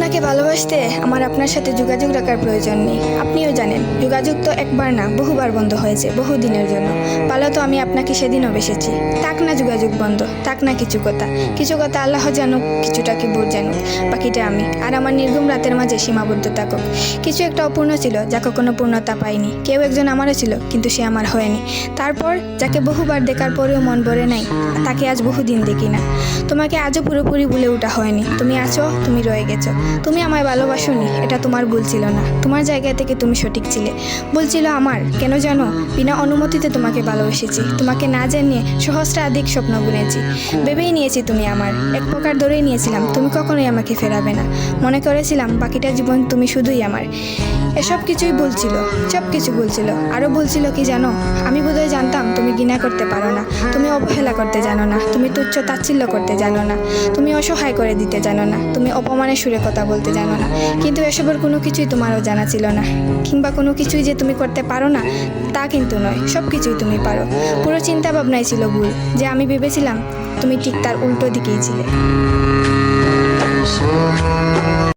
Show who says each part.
Speaker 1: আপনাকে ভালোবাসতে আমার আপনার সাথে যোগাযোগ রাখার প্রয়োজন নেই। আপনিও জানেন যোগাযোগ তো একবার না বহুবার বন্ধ হয়েছে, বহুদিনের জন্য। ভালো তো আমি আপনাকে সেদিনও বেসেছি। থাক না যোগাযোগ বন্ধ, থাক না কিছু কথা আল্লাহ জানুক, কিছুটা কি বুঝ জানুক, বাকিটা আমি আর আমার নির্ঘুম রাতের মাঝে সীমাবদ্ধ থাকুক। কিছু একটা অপূর্ণ ছিল যা কখনো পূর্ণতা পায়নি। কেউ একজন আমারও ছিল, কিন্তু সে আমার হয়নি। তারপর যাকে বহুবার দেখার পরেও মন ভরে নাই, তাকে আজ বহুদিন দেখি না। তোমাকে আজও পুরোপুরি ভুলে ওঠা হয়নি। তুমি আছো, তুমি রয়ে গেছো। তুমি আমায় ভালোবাসোনি, এটা তোমার ভুল ছিল না। তোমার জায়গা থেকে তুমি সঠিক ছিলে। ভুল ছিল আমার। কেন জানো? বিনা অনুমতিতে তোমাকে ভালোবেসেছি। তোমাকে না জানিয়ে সহস্রাধিক স্বপ্ন বুনেছি। ভেবেই নিয়েছি তুমি আমার। এক প্রকার ধরেই নিয়েছিলাম তুমি কখনোই আমাকে ফেরাবে না। মনে করেছিলাম বাকিটা জীবন তুমি শুধুই আমার। এসব কিছুই বলছিল, সব কিছু বলছিল। আরও বলছিল কি জানো? আমি বোধহয় জানতাম তুমি ঘৃণা করতে পারো না, তুমি অবহেলা করতে জানো না, তুমি তুচ্ছ তাচ্ছিল্য করতে জানো না, তুমি অসহায় করে দিতে জানো না, তুমি অপমানের সুরে কথা বলতে জানো না। কিন্তু এসবের কোনো কিছুই তোমারও জানা ছিল না, কিংবা কোনো কিছুই যে তুমি করতে পারো না তা কিন্তু নয়। সব কিছুই তুমি পারো। পুরো চিন্তা ভাবনাই ছিল ভুল। যে আমি ভেবেছিলাম তুমি ঠিক তার উল্টো দিকেই ছিলে।